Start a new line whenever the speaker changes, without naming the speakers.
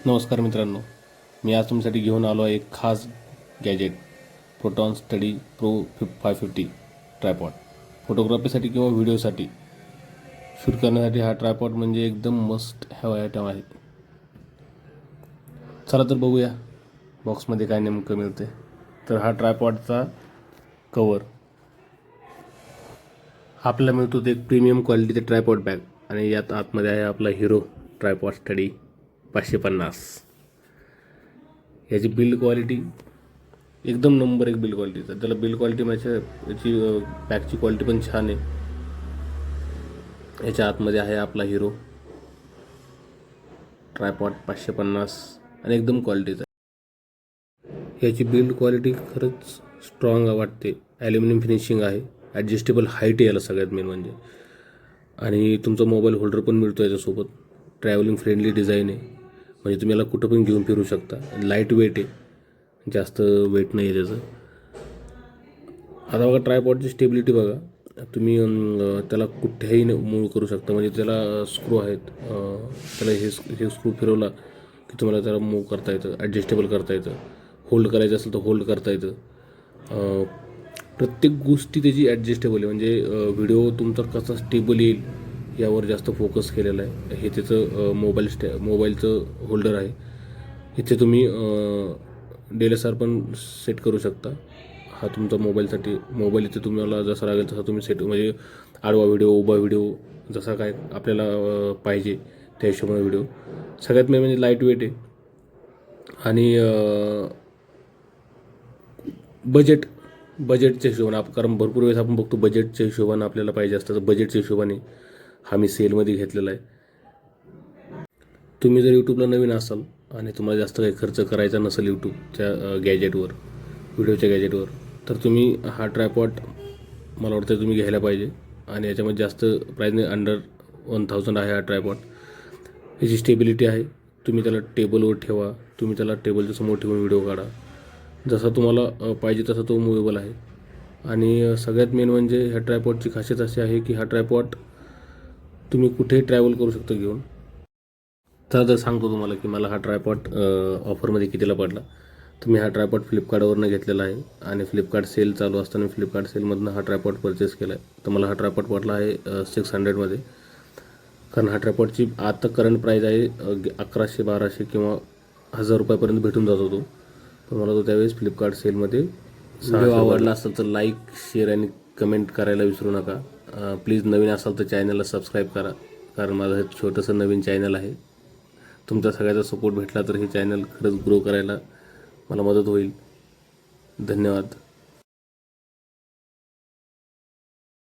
नमस्कार मित्रांनो, मी आज तुमच्यासाठी घेऊन आलो आहे एक खास gadget Proton Study Pro 550 tripod. फोटोग्राफीसाठी किंवा व्हिडिओसाठी शूट करण्यासाठी हा ट्रायपॉड म्हणजे एकदम मस्ट हॅव आयटम आहे. चला तर बघूया बॉक्समध्ये काय नेमकं मिळते. तर हा ट्रायपॉडचा कवर आपल्याला मिळतो ते एक प्रीमियम क्वालिटीचे ट्रायपॉड बॅग आणि यात आतमध्ये आहे आपला हिरो ट्रायपॉड स्टडी 550. याची बिल्ड क्वालिटी एकदम नंबर एक बिल्ड क्वालिटीचा. त्याला बिल्ड क्वालिटी म्हणजे याची बॅगची क्वालिटी पण छान आहे. याच्या आतमध्ये आहे आपला हिरो ट्रायपॉड 550 आणि एकदम क्वालिटीचा. याची बिल्ड क्वालिटी खरंच स्ट्रॉंग वाटते. ॲल्युमिनियम फिनिशिंग आहे, ॲडजस्टेबल हाईट याला सगळ्यात मेन म्हणजे, आणि तुमचा मोबाईल होल्डर पण मिळतो याच्यासोबत. ट्रॅव्हलिंग फ्रेंडली डिझाईन आहे, म्हणजे तुम्ही याला कुठं पण घेऊन फिरू शकता. लाईट वेट आहे, जास्त वेट नाही आहे त्याचं. आता बघा ट्रायपॉडची स्टेबिलिटी बघा. तुम्ही त्याला कुठेही मूव्ह करू शकता, म्हणजे त्याला स्क्रू आहेत. त्याला हे स्क्रू फिरवला की तुम्हाला त्याला मूव्ह करता येतं, ॲडजस्टेबल करता येतं. होल्ड करायचं असेल तर होल्ड करता येतं. प्रत्येक गोष्टी त्याची ॲडजस्टेबल आहे, म्हणजे व्हिडिओ तुमचा कसा स्टेबल येईल यावर जास्त फोकस केलेला आहे. हे त्याचं मोबाईलचं होल्डर आहे. इथे तुम्ही DSLR पण सेट करू शकता. हा तुमचा मोबाईल इथे तुम्हाला जसा लागेल तसा तुम्ही सेट, म्हणजे आडवा व्हिडिओ, उभा व्हिडिओ, जसा काय आपल्याला पाहिजे त्या हिशोबाने व्हिडिओ. सगळ्यात मेन म्हणजे लाईट वेट आहे आणि बजेटच्या हिशोबाने कारण भरपूर वेळेस आपण बघतो बजेटच्या हिशोबाने आपल्याला पाहिजे असतं, तर बजेटच्या हिशोबाने हा मी सेलमध्ये घेतलेला आहे. तुम्ही जर यूट्यूबला नवीन असाल आणि तुम्हाला जास्त काही खर्च करायचा नसेल यूट्यूबच्या गॅजेटवर, व्हिडिओच्या गॅजेटवर, तर तुम्ही हा ट्रायपॉड मला वाटतं तुम्ही घ्यायला पाहिजे. आणि याच्यामध्ये जास्त प्राईस नाही, अंडर 1000 आहे हा ट्रायपॉड. याची स्टेबिलिटी आहे. तुम्ही त्याला टेबलवर ठेवा, तुम्ही त्याला टेबलच्या समोर ठेवून व्हिडिओ काढा, जसा तुम्हाला पाहिजे तसा तो मुव्हेबल आहे. आणि सगळ्यात मेन म्हणजे ह्या ट्रायपॉडची खासियत अशी आहे की हा ट्रायपॉड तुम्ही कुठेही ट्रॅव्हल करू शकता घेऊन. तर सांगतो तुम्हाला की मला हा ट्रायपॉड ऑफरमध्ये कितीला पडला. तर मी हा ट्रायपॉड फ्लिपकार्टवरनं घेतलेला आहे आणि फ्लिपकार्ट सेल चालू असताना फ्लिपकार्ट सेलमधनं हा ट्रायपॉड परचेस केला आहे. तर मला हा ट्रायपॉड पडला आहे 600मध्ये. कारण हा ट्रायपॉडची आता करंट प्राईस आहे 1100, 1200 किंवा 1000 रुपयापर्यंत भेटून जातो तो. पण मला तो त्यावेळेस फ्लिपकार्ट सेलमध्ये. व्हिडिओ आवडला असेल तर लाईक, शेअर आणि कमेंट करायला विसरू नका. प्लीज नवीन असाल तर चॅनलला सबस्क्राईब करा, कारण माझं हे छोटंसं नवीन चॅनल आहे. तुमचा सगळ्याचा सपोर्ट भेटला तर हे चॅनल खरंच ग्रो करायला मला मदत होईल. धन्यवाद.